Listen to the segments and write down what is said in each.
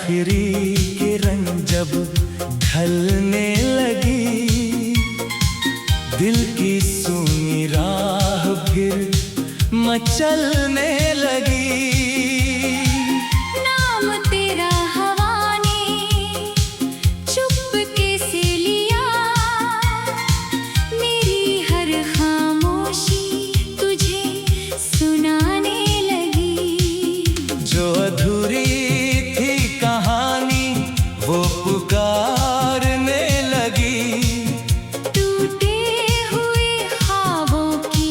आखिरी किरण जब ढलने लगी, दिल की सूनी राह फिर मचलने लगी। नाम तेरा हवा ने चुपके से लिया, मेरी हर खामोशी तुझे सुनाने लगी। जो अधूरी थी कहानी वो पुकारने लगी, टूटे हुए ख्वाबों की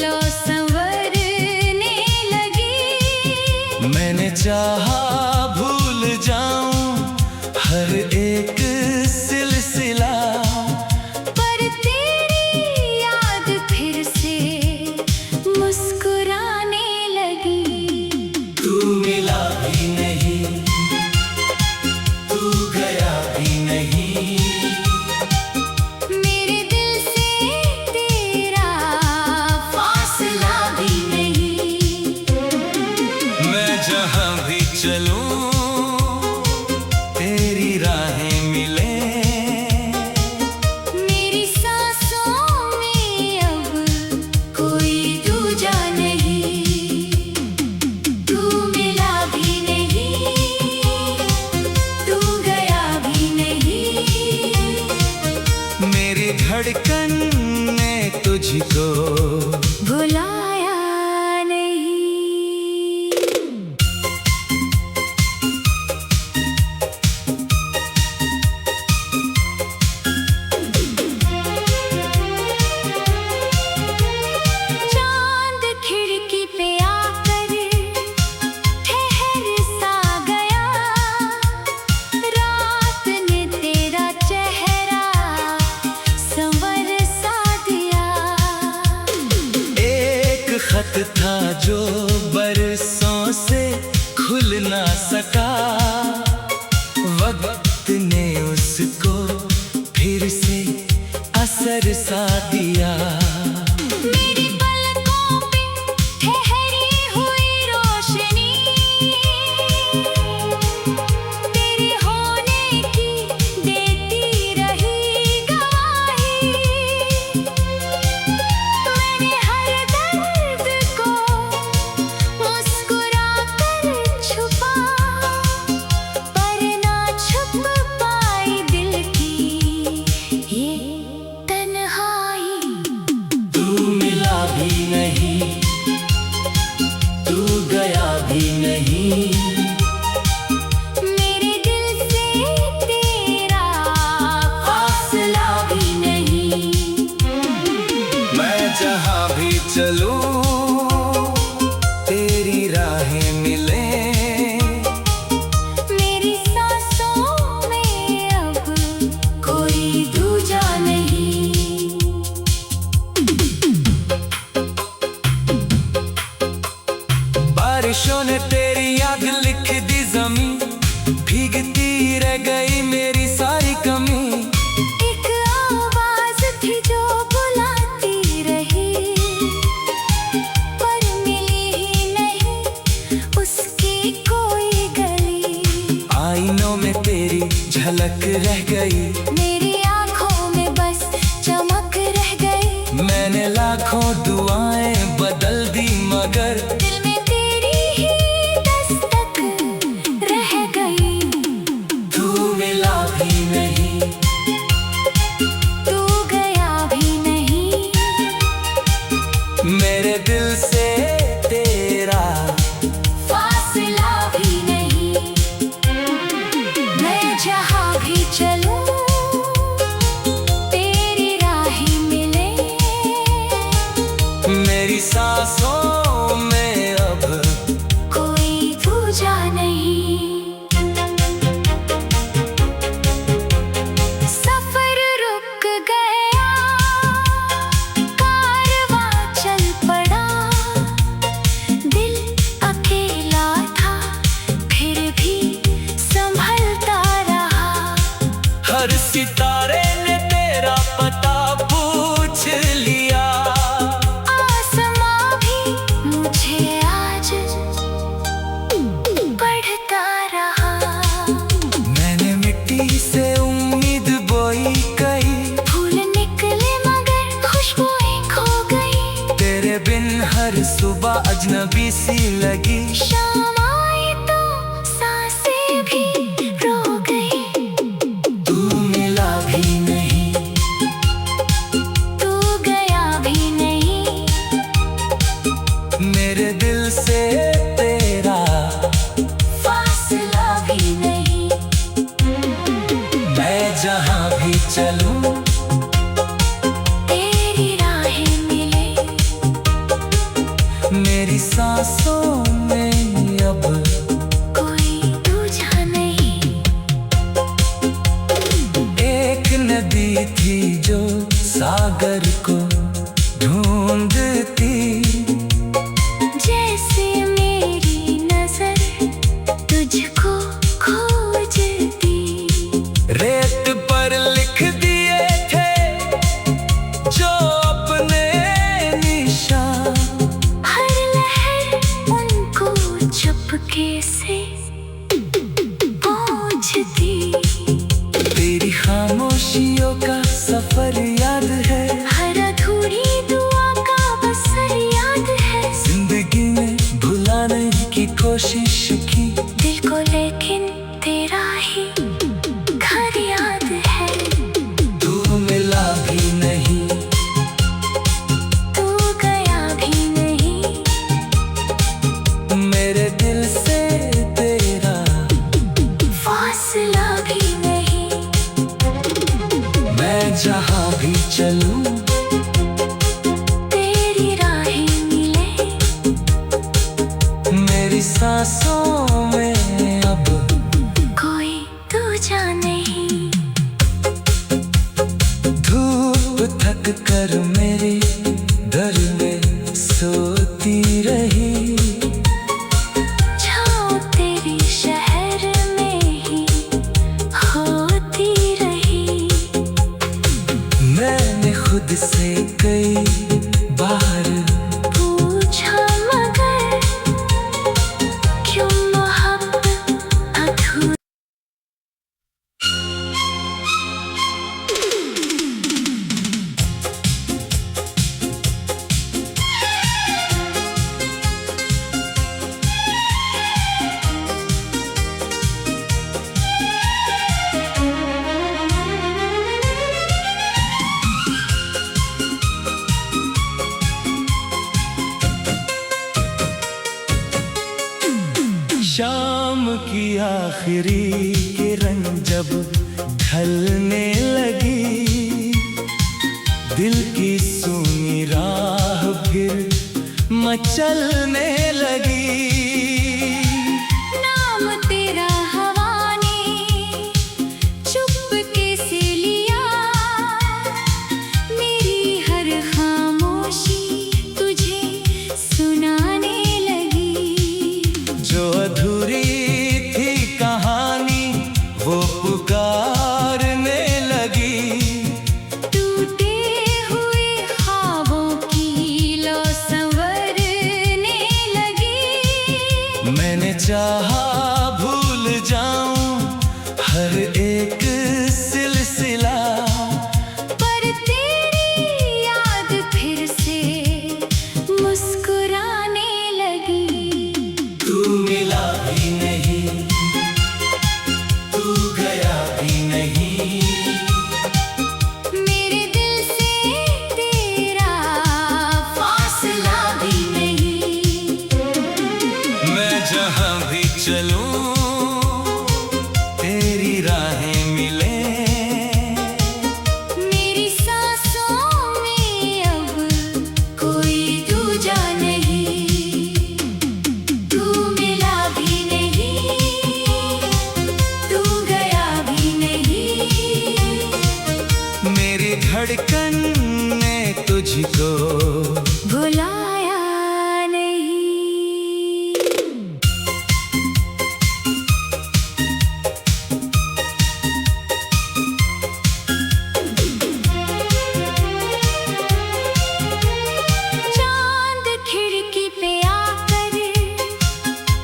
लो संवरने लगी। मैंने चाहा भूल जाऊं हर एक सिलसिला, पर तेरी याद फिर से मुस्कुराने लगी। तू मिला भी नहीं, तू गया भी नहीं, मेरे दिल से तेरा फासला भी नहीं। मैं जहां भी चलूं तेरी राहें मिले। मेरी सांसों में अब कोई दूजा नहीं। तू मिला भी नहीं, तू गया भी नहीं, मेरी धड़कन ने तुझको भुलाया नहीं। चांद खिड़की पे आकर ठहर सा गया, रात ने तेरा चेहरा संवर सा दिया। एक खत था जो बरसों से खुल ना सका, वक्त ने उसको फिर से असर सा दिया। मेरी पलकों पे ठहरी हुई रोशनी, तेरे होने की देती रही गवाही। मैंने हर दर्द को मुस्कुरा कर छुपा, पर ना छुप पाई दिल की ये तन्हाई। तू मिला भी नहीं, तू गया भी नहीं, मेरे दिल से तेरा फासला भी नहीं। मैं जहां भी चलूं तेरी राहें मिले। मेरी सांसों में अब कोई दूजा नहीं। बारिशों ने तेरी याद लिख दी ज़मीं, भीगती रह गई मेरी सारी कमी। एक आवाज थी जो बुलाती रही, पर मिली ही नहीं उसकी कोई गली। आईनों में तेरी झलक रह गई, मेरी आंखों में बस चमक रह गई। मैंने लाखों दुआएं बदल दी मगर दिल में तेरी ही दस्तक रह गई। तू मिला भी नहीं, तू गया भी नहीं, मेरे दिल से तेरा फासला भी नहीं। मैं जहां भी चलूं तेरी राहें मिले। मेरी सांसों में अब कोई दूजा नहीं। सफर रुक गया, कारवां चल पड़ा, दिल अकेला था फिर भी संभलता रहा। हर सितारे ने तेरा पता पूछ लिया, आसमां भी मुझे अजनबी सी लगी। शाम आई तो सांसें भी रो गई। तू मिला भी नहीं, तू गया भी नहीं। मेरे दिल से तेरा फासला भी नहीं। मैं जहाँ भी चलूं तेरी राहें मिले। मेरी सांसों में अब कोई दूजा नहीं। एक नदी थी जो सागर को ढूंढती। जैसे मेरी नजर तुझको खोजती। रेत पर लिख दिए थे जो अपने निशान। हर लहर उनको चुपके से पूछती। तेरी खामोशियों का सफर याद है। हर अधूरी दुआ का बसर याद है। जिंदगी में भुलाने की कोशिश की। दिल को लेकिन तेरा ही घर याद है। तू मिला भी नहीं, तू गया भी नहीं। मेरे दिल से तेरा फासला भी नहीं। मैं जहाँ भी चलूं तेरी राहें मिले। मेरी सांसों में अब कोई दूजा नहीं। धूप थक कर मेरे दर में सोती रही। छाँव तेरी शहर में ही होती रही। मैंने खुद से कई बार पूछा मगर क्यों मोहब्बत अधूरी। शाम की आखिरी किरण जब ढलने लगी। दिल की सूनी राह फिर मचलने लगी। नाम तेरा हवा ने चुपके से लिया। मेरी हर खामोशी तुझे सुनाने लगी। जो अधूरी थी कहानी वो पुकारने लगी। टूटे हुए ख्वाबों की लो संवरने लगी। मैंने चाहा भूल जाऊं हर एक सिलसिला। पर तेरी याद फिर से मुस्कुराने लगी। तू मिला भी नहीं, तू गया भी नहीं। मेरे दिल से तेरा फासला भी नहीं। मैं जहाँ भी चलूं तेरी राहें मिले। मेरी सांसों में अब कोई दूजा नहीं। तू मिला भी नहीं, तू गया भी नहीं। मेरी धड़कन ने तुझको भुलाया नहीं। चांद खिड़की पे आकर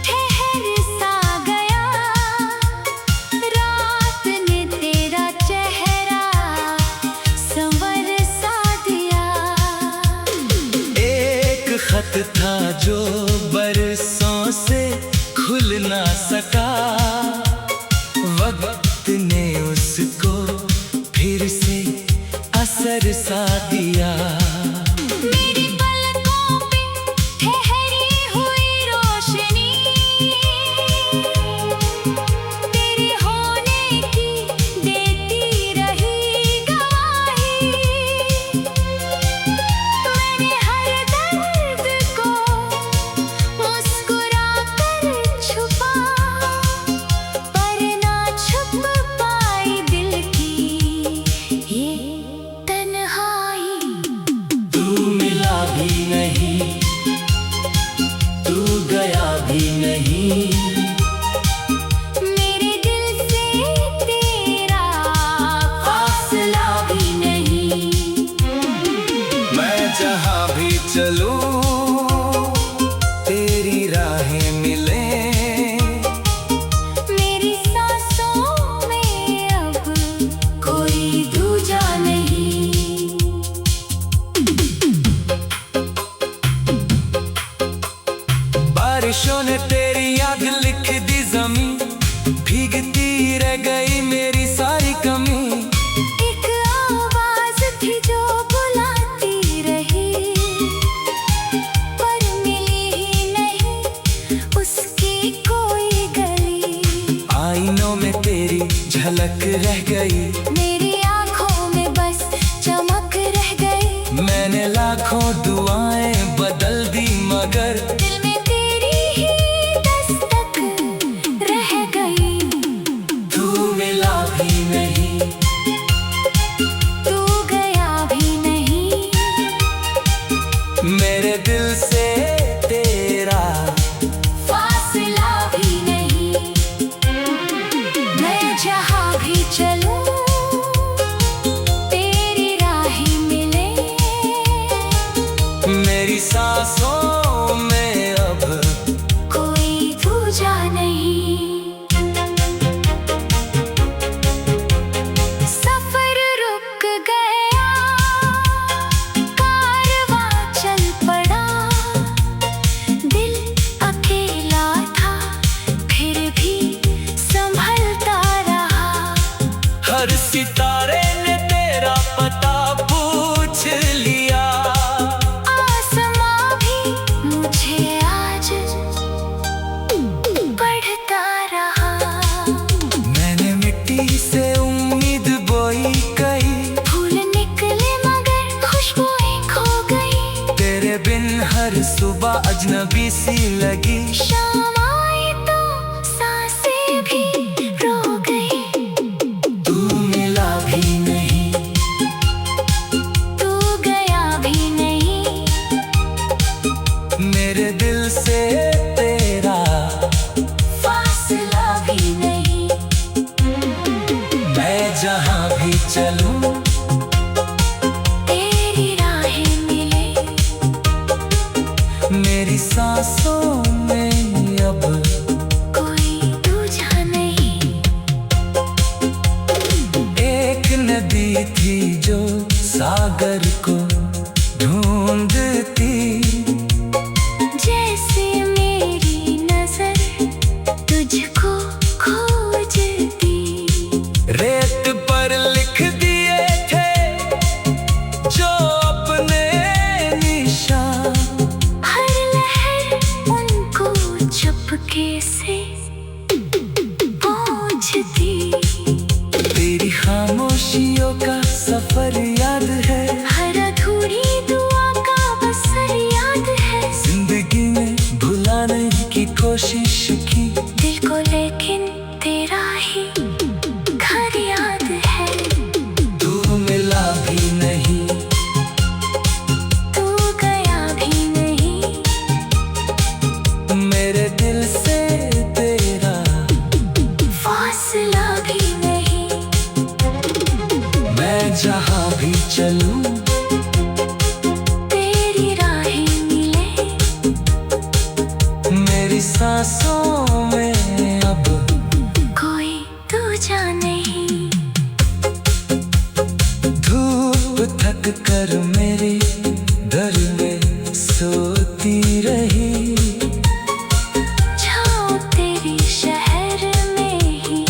ठहर सा गया। रात ने तेरा चेहरा संवर सा दिया। वक्त ने उसको फिर से असर सा दिया। मेरी पलकों पे ठहरी हुई रोशनी तेरे होने की देती रही गवाही। मैंने हर दर्द को मुस्कुरा कर छुपा, पर ना छुप पाई दिल की ये तन्हाई। तू मिला भी नहीं, तू गया भी नहीं, मेरे दिल से तेरा फासला भी नहीं। मैं जहाँ भी चलूं तेरी राहें मिले। मेरी सांसों में अब कोई दूजा नहीं। बारिशों ने तेरी याद लिख दी ज़मीं, भीगती रह गई मेरी सारी कमी। एक आवाज थी जो बुलाती रही, पर मिली ही नहीं उसकी कोई गली। आईनों में तेरी झलक रह गई, मेरी आंखों में बस चमक रह गई। मैंने लाखों दुआएं बदल दी मगर दिल में तेरी ही दस्तक रह गई। तू मिला भी नहीं, तू गया भी नहीं, मेरे दिल से तेरा फासला भी नहीं। मैं जहाँ भी चलूं तेरी राहें मिले। मेरी सांसों में अब कोई दूजा नहीं। सफर रुक गया, कारवां चल पड़ा। दिल अकेला था फिर भी संभलता रहा। हर सितारे ने तेरा पता पूछ लिया। आसमां भी मुझे आज पढ़ता रहा। मैंने मिट्टी से उम्मीद बोई कई, फूल निकले मगर खुशबुएं खो गई। तेरे बिन हर सुबह अजनबी सी लगी। शाम आई तो सांसें भी रो गई। तू मिला भी नहीं, तू गया भी नहीं, मेरे दिल से तेरा फासला भी नहीं। मैं जहाँ भी चलूं तेरी राहें मिले। मेरी सांसों में अब कोई दूजा नहीं। एक नदी थी जो सागर को ढूंढती। जैसे मेरी नजर तुझको खोजती। रेत पर लिख दिए थे जो अपने निशान। हर लहर उनको चुपके से पूछती। तेरी खामोशियों का सफर याद है, हर अधूरी दुआ का बसर याद है। जिंदगी में भुलाने की कोशिश की। दिल को लेकिन तेरा ही घर याद है। तू मिला भी नहीं, तू गया भी नहीं, मेरे दिल से तेरा फासला भी नहीं। मैं जहाँ भी चलूं तेरी राहें मिले। मेरी सांसों में अब कोई दूजा नहीं। धूप थक कर मेरे दर में सोती रही। छाँव तेरी शहर में ही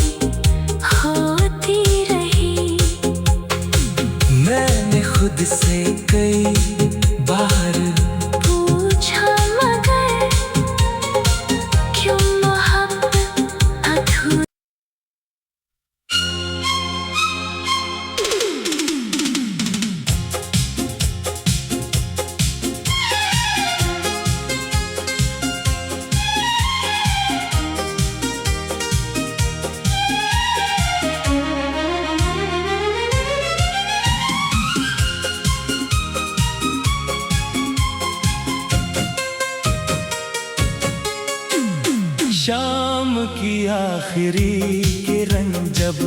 आखिरी किरण जब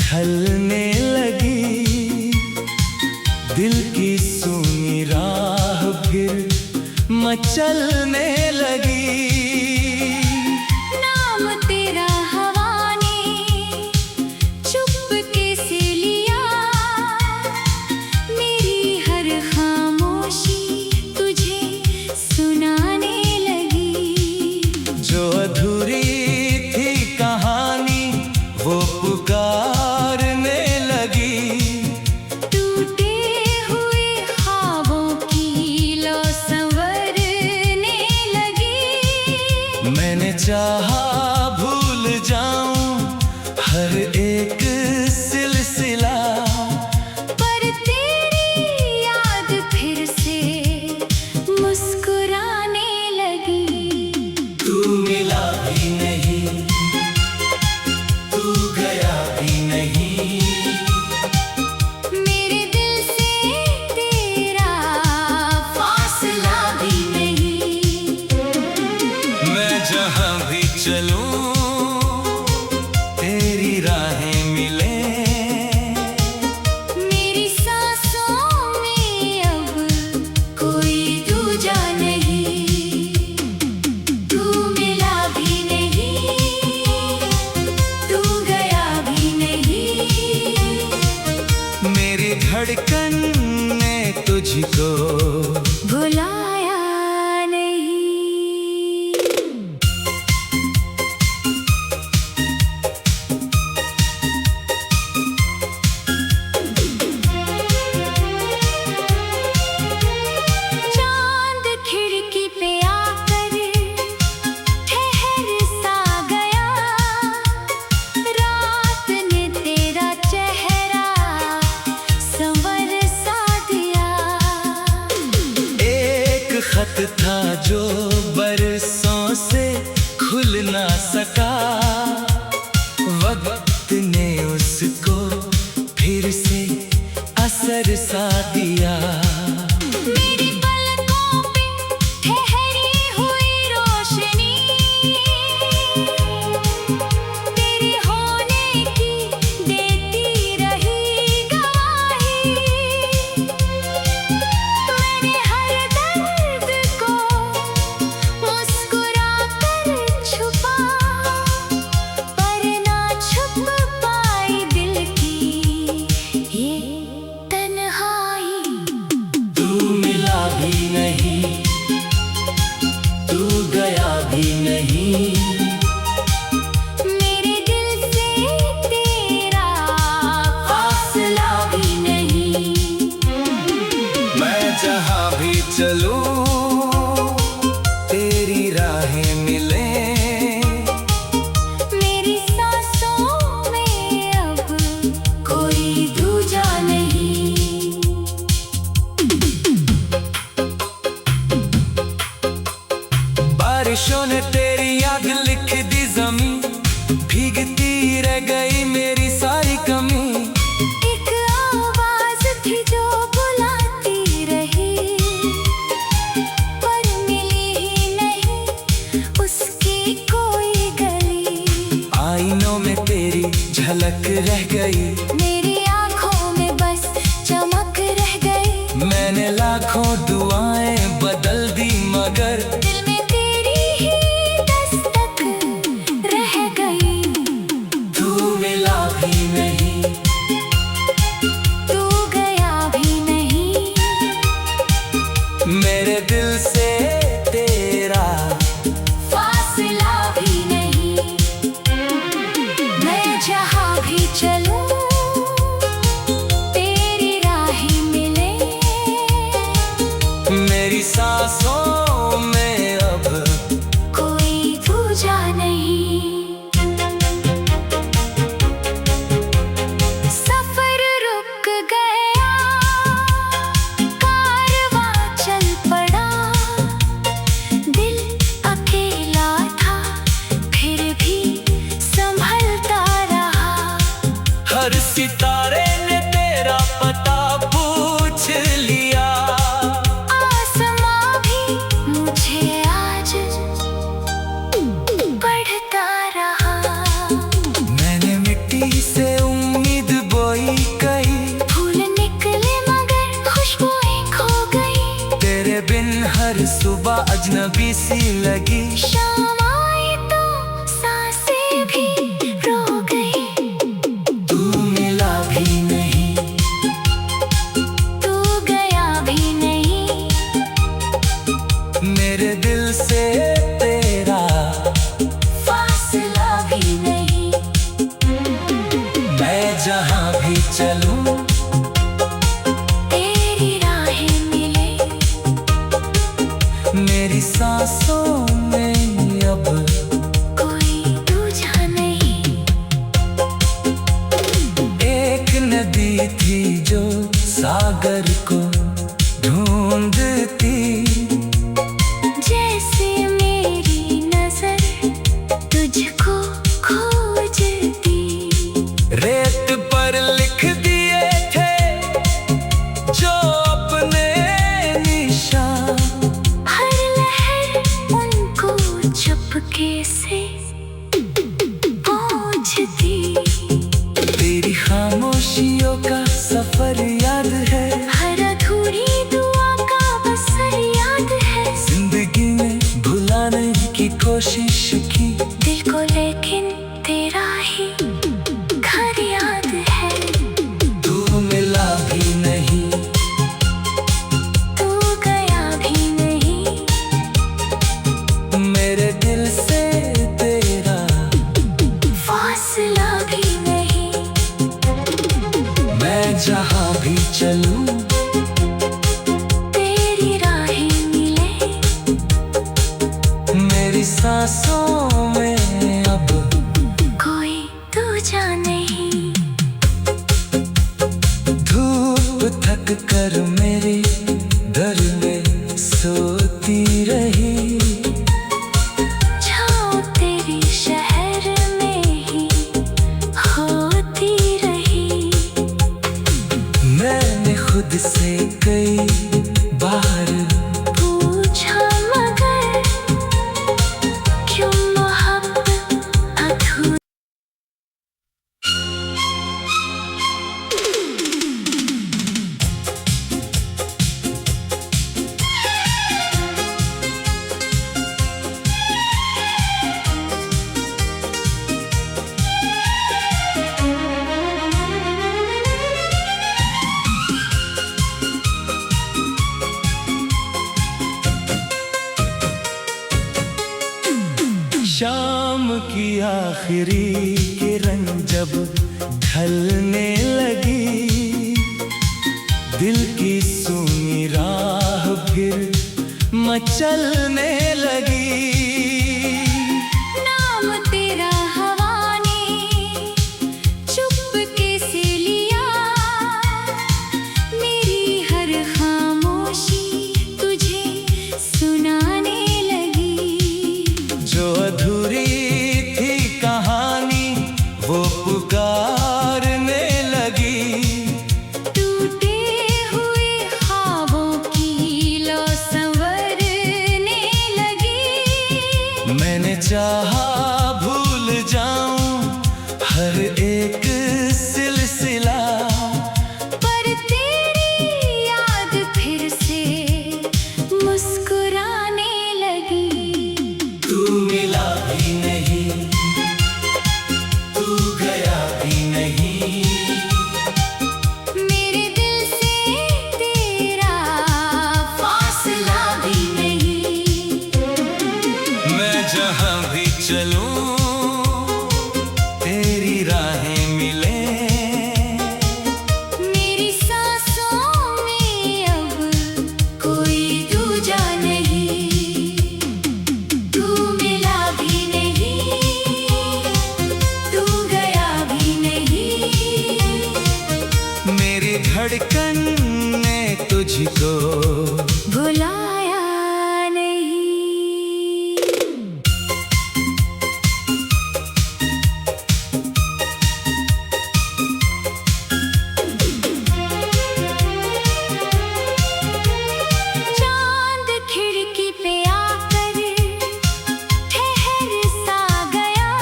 ढलने लगी, दिल की सूनी राह फिर मचलने लगी। नाम तेरा हवा ने चुपके से लिया, मेरी हर खामोशी तुझे सुनाने लगी। जो अधूरी थी कहानी वो पुकारने लगी। टूटे हुए ख्वाबों की लौ संवरने लगी। मैंने चाहा भूल जाऊं हर एक सिलसिला, पर तेरी याद फिर से मुस्कुराने लगी। तू मिला भी नहीं, तू गया भी नहीं, मेरे दिल से तेरा फासला भी नहीं। मैं जहां भी चलूं तेरी राहें मिले। मेरी सांसों में अब कोई दूजा नहीं। तू मिला भी नहीं, तू गया भी नहीं, मेरी धड़कन ने तुझको भुलाया नहीं। चांद खिड़की पे आकर ठहर सा गया, रात ने तेरा चेहरा संवर सा दिया। एक खत था जो बरसों से खुल ना सका, वक्त ने उसको फिर से असर सा दिया। मेरी पलकों पे ठहरी हुई रोशनी तेरे होने की देती रही गवाही। मैंने हर दर्द को मुस्कुरा कर छुपा, पर ना छुप पाई दिल की ये तन्हाई। तू मिला भी नहीं, तू गया भी नहीं, मेरे दिल से तेरा फासला भी नहीं। मैं जहां भी चलूं तेरी राहें मिले। मेरी सांसों में अब कोई दूजा नहीं। बारिशों ने तेरी याद लिख दी ज़मीं, भीगती रह गई मेरी सारी कमी। एक आवाज थी जो बुलाती रही, पर मिली ही नहीं उसकी कोई गली। आईनों में तेरी झलक रह गई, मेरी आंखों में बस चमक रह गई। मैंने लाखों दुआएं बदल दी मगर दिल में तेरी ही दस्तक रह गई। तू मिला भी नहीं, तू गया भी नहीं, मेरे दिल से तेरा फासला भी नहीं। मैं जहां भी चलूं तेरी राहें मिले। मेरी सांसों में अब कोई दूजा नहीं। सफर रुक गया, कारवां चल पड़ा, दिल अकेला था फिर भी संभलता रहा। हर सितारे ने तेरा पता पूछ लिया। आसमां भी मुझे आज पढ़ता रहा। अजनबी सी लगी। शाम आई तो सांसें भी रो गई। तू मिला भी नहीं, तू गया भी नहीं, मेरे दिल से तेरा फासला भी नहीं। मैं जहाँ भी चलूं तेरी राहें मिले, मेरी सांसों में अब कोई दूजा नहीं। एक नदी थी जो सागर को ढूंढती, जैसे मेरी नजर तुझको खोजती। रेत पर लिख दिए थे जो अपने निशान, हर लहर उनको चुपके से पूछती। तेरी खामोशियों का सफर याद है, हर अधूरी दुआ का बसर याद है। जिंदगी में भुलाने की कोशिश की, दिल को लेकिन तेरा ही घर याद है। तू मिला भी नहीं, तू गया भी नहीं, मेरे दिल से तेरा फासला भी नहीं। मैं जहाँ भी चलूं तेरी राहें मिले, मेरी सांसों में अब कोई दूजा नहीं। धूप थक कर मेरे दर में सोती रही, छाँव तेरी शहर में ही होती रही। मैंने खुद से कई बार पूछा मगर क्यों मोहब्बत अधूरी। शाम की आखिरी किरण जब ढलने लगी, दिल की सूनी राह फिर मचलने लगी। नाम तेरा हवा ने चुपके से लिया, मेरी हर खामोशी तुझे सुनाने लगी। जो अधूरी थी कहानी वो पुकारने लगी, टूटे हुए ख्वाबों की लो संवरने लगी। मैंने चाहा भूल जाऊं हर एक सिलसिला, पर तेरी याद फिर से मुस्कुराने लगी। तू मिला भी नहीं, तू गया भी नहीं, मेरे दिल से तेरा फासला भी नहीं। मैं जहाँ भी चलूं तेरी राहें मिले, मेरी सांसों में अब कोई दूजा नहीं। तू मिला भी नहीं, तू गया भी नहीं, मेरी धड़कन ने तुझको भुलाया नहीं। चांद खिड़की पे आकर ठहर सा गया,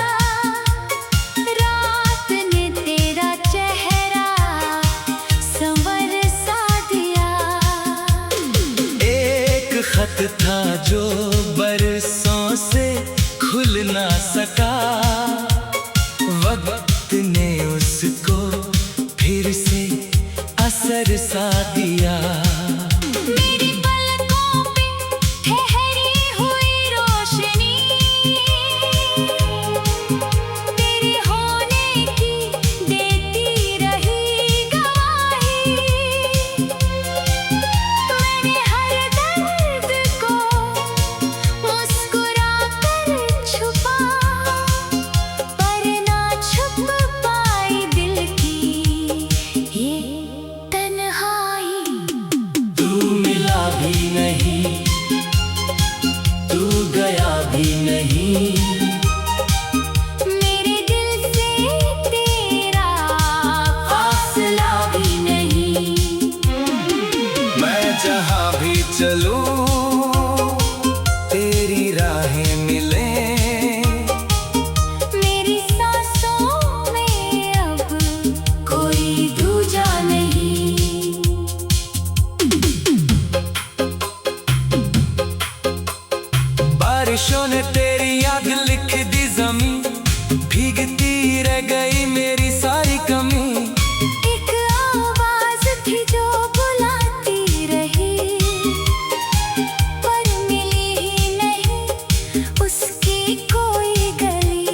रात ने तेरा चेहरा संवर सा दिया। बरसा दिया। मेरी पलकों पे ठहरी हुई रोशनी तेरे होने की देती रही गवाही। मैंने हर दर्द को मुस्कुरा कर छुपा, पर ना छुप पाई दिल की ये तन्हाई। तू मिला भी नहीं, तू गया भी नहीं, मेरे दिल से तेरा फासला भी नहीं। मैं जहाँ भी चलूं तेरी राहें मिले। मेरी सांसों में अब कोई दूजा नहीं। बारिशों ने तेरी याद लिख दी ज़मीं, भीगती रह गई मेरी सारी कमी। एक आवाज थी जो बुलाती रही, पर मिली ही नहीं उसकी कोई गली।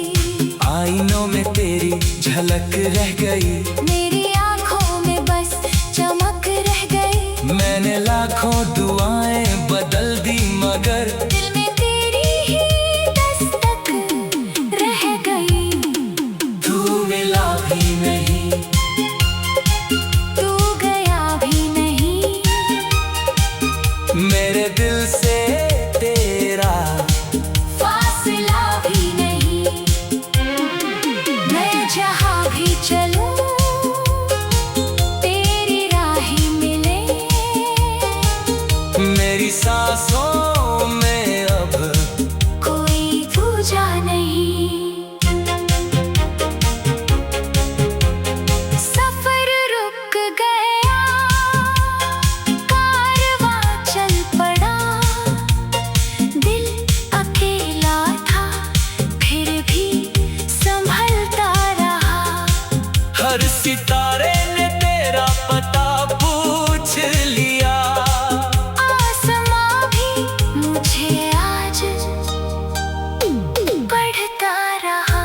आईनों में तेरी झलक रह गई, मेरी आंखों में बस चमक रह गई। मैंने लाखों दुआएं बदल दी मगर दिल में तेरी ही दस्तक रह गई। तू मिला भी नहीं, तू गया भी नहीं, मेरे दिल से तेरा फासला भी नहीं। मैं जहाँ भी चलूं तेरी राहें मिले। मेरी सांसों में अब कोई दूजा नहीं। सफर रुक गया, कारवां चल पड़ा। दिल अकेला था फिर भी संभलता रहा। हर सितारे ने तेरा पता पूछ लिया। आसमां भी मुझे आज पढ़ता रहा।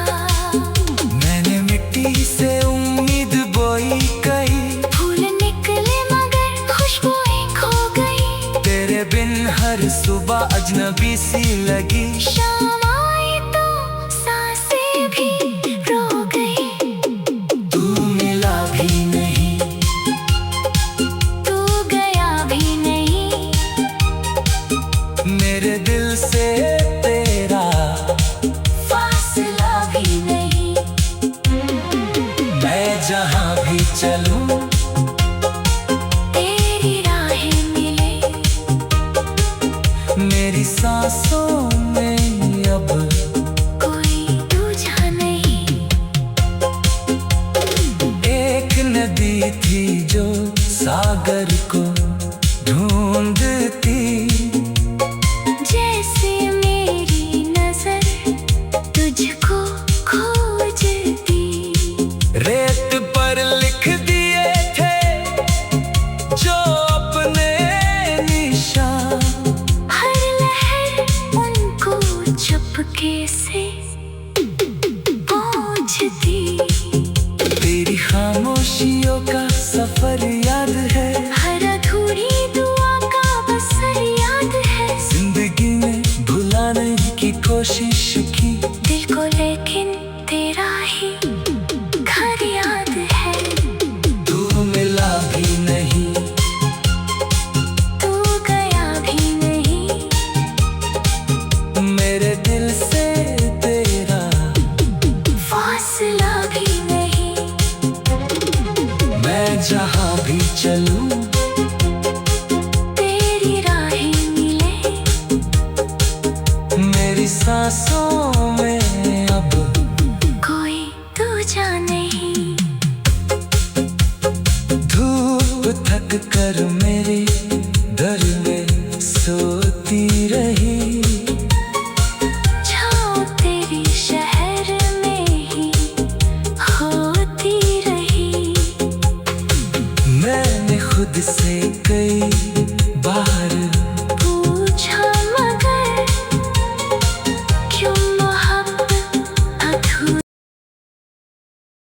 मैंने मिट्टी से उम्मीद बोई कई, फूल निकले मगर खुशबुएं खो गई। तेरे बिन हर सुबह अजनबी सी लगी। शाम आई तो सांसें भी रो गई। तू मिला भी नहीं, तू गया भी नहीं, मेरे दिल से तेरा फासला भी नहीं। मैं जहाँ भी चलूं तेरी राहें मिले। मेरी सांसों में अब कोई दूजा नहीं। एक नदी थी जो सागर को ढूंढती। जैसे मेरी नजर तुझको खोजती। रेत पर लिख दिए थे जो अपने निशान, हर लहर उनको चुपके से पूछती। तेरी खामोशियों का सफर याद है। हर अधूरी दुआ का बसर याद है। जिंदगी में भुलाने की कोशिश की, दिल को लेकिन तेरा ही घर याद है। तू मिला भी नहीं, तू गया भी नहीं, मेरे दिल से तेरा फासला भी नहीं। मैं जहाँ भी चलूं तेरी राहें मिले। मेरी सांसों में अब कोई दूजा नहीं। धूप थक कर मेरे दर में सोती रही। छाँव तेरी शहर में ही होती रही। मैंने हद से कई